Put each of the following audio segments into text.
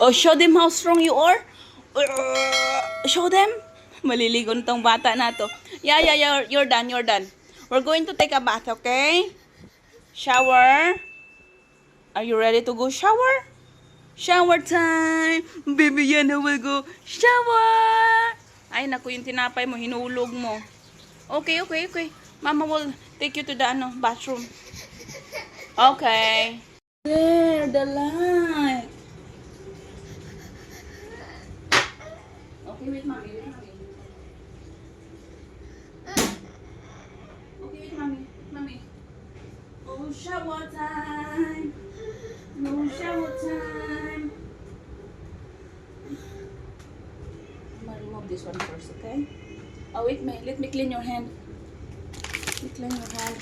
Oh, show them how strong you are. Show them. Maliligo na tong bata na to. Yeah, you're done, you're done. We're going to take a bath, okay? Shower. Are you ready to go shower? Shower time! Baby Yana will go shower! Ay, naku, yung tinapay mo, hinulog mo. Okay. Mama will take you to the bathroom. Okay. There, the light. Okay, wait, mommy. Okay, wait, mommy. Oh, shower time. No shower time. I'm gonna remove this one first, okay? Oh, wait, let me clean your hand. Let me clean your hand.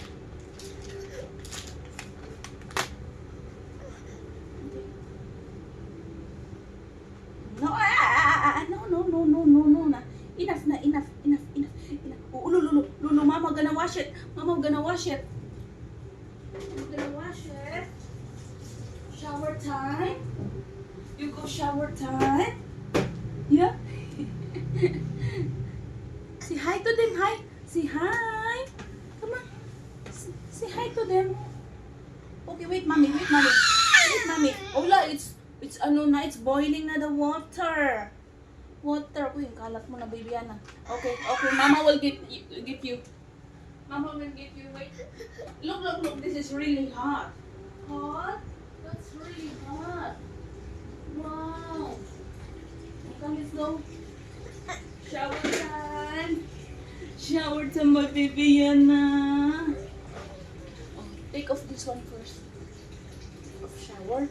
No, no. Enough na, enough. Oh, Lulu, Mama gonna wash it. Mama gonna wash it. Shower time. You go shower time. Yeah. Say hi to them. Hi. Say hi. Come on. Say hi to them. Okay, wait, mommy. Oh, la, it's it's boiling na the water. Uy, yung kalat mo na, baby Ana. Okay, Mama will give you. Mama will give you. Wait. Look. This is really hot. Hot? That's really hot. Wow. Okay, let's go. Shower time, my baby Yana. Oh, take off this one first. Shower.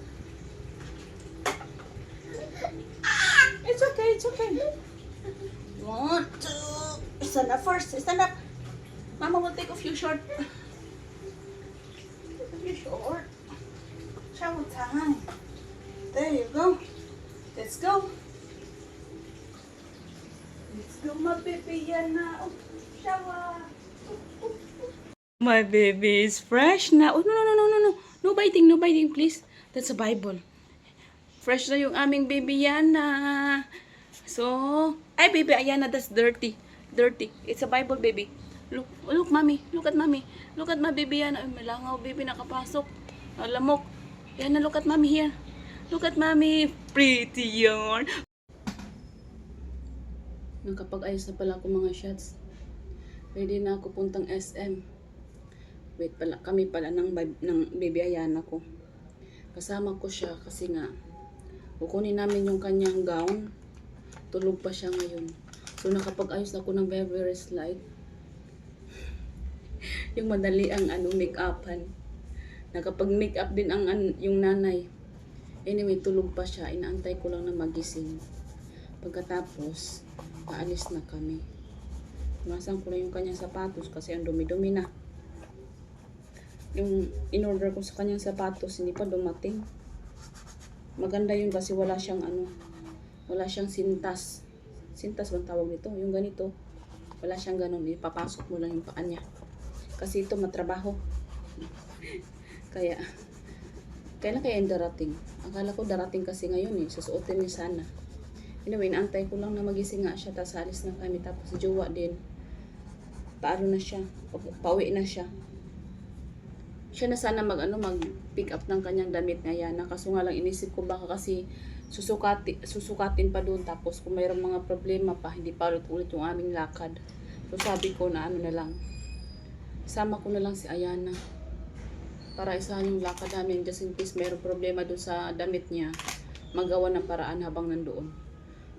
It's okay. 1, 2. Stand up first. Mama will take off your short. Shower time. There you go. Let's go, my baby Yana. Oh, shower. My baby is fresh na. Oh, no. No biting, please. That's a Bible. Fresh na yung aming baby Yana. So, ay baby Yana, that's dirty. It's a Bible, baby. Look, mommy. Look at mommy. Look at my baby Yana. Ay, malangaw, baby, nakapasok. Lamok. Yana, look at mommy here. Look at mommy. Pretty yarn. Nakapag-ayos na pala ako mga shots. Ready na ako puntang SM. Wait pala, kami pala ng baby Ayana ko. Kasama ko siya kasi nga kukunin namin yung kanyang gown. Tulog pa siya ngayon. So nakapag-ayos ako ng very slight. Yung madali ang make-upan. Nakapag-make-up din yung nanay. Anyway, tulog pa siya. Inaantay ko lang na magising. Pagkatapos, paalis na kami. Masang ko lang yung kanyang sapatos kasi ang dumi-dumi na. Yung in-order ko sa kanyang sapatos, hindi pa dumating. Maganda yun kasi wala siyang wala siyang sintas. Sintas bang tawag nito? Yung ganito. Wala siyang ganun. Ipapasok mo lang yung paa niya. Kasi ito matrabaho. Kailan kaya yung darating? Akala ko darating kasi ngayon susuotin niya sana. Anyway, naantay ko lang na magising nga siya. Tapos alis na kami. Tapos si Jowa din. Paano na siya? Pauwi na siya. Siya na sana mag-pick up ng kanyang damit na yan. Kaso nga lang inisip ko baka kasi susukatin pa doon. Tapos kung mayroong mga problema pa, hindi pa ulit yung aming lakad. So sabi ko na na lang. Sama ko na lang si Ayana. Para isahan yung lakad namin just in case mayroong problema doon sa damit niya. Magawa ng paraan habang nandoon.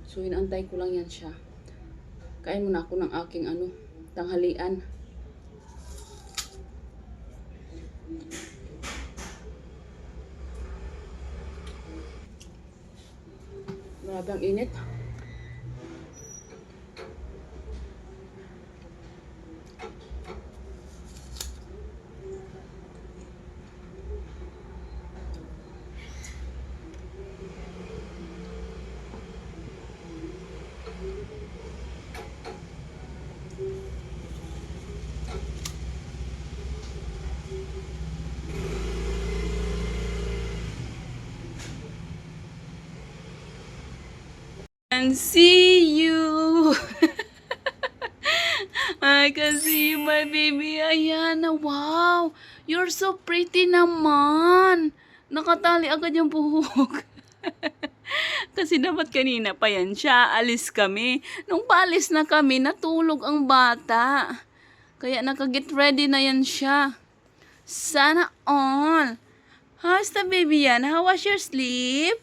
So hinantay ko lang yan siya. Kain muna ako ng aking tanghalian. Grabe ang init. can see you. I can see you, my baby Ayana. Wow, you're so pretty naman. Nakatali agad yung buhok. Kasi dapat kanina pa yan siya. Alis kami. Nung paalis na kami, natulog ang bata. Kaya nakaget ready na yan siya. Sana all. How's the baby yan? How was your sleep?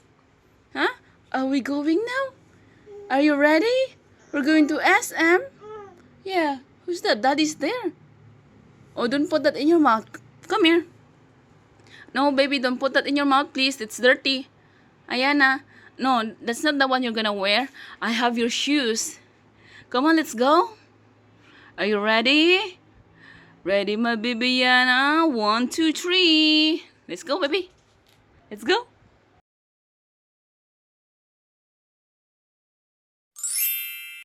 Huh? Are we going now? Are you ready? We're going to SM? Yeah. Who's that? Daddy's there. Oh, don't put that in your mouth. Come here. No, baby, don't put that in your mouth, please. It's dirty. Ayana. No, that's not the one you're gonna wear. I have your shoes. Come on, let's go. Are you ready? Ready, my baby Yana? 1, 2, 3. Let's go, baby. Let's go.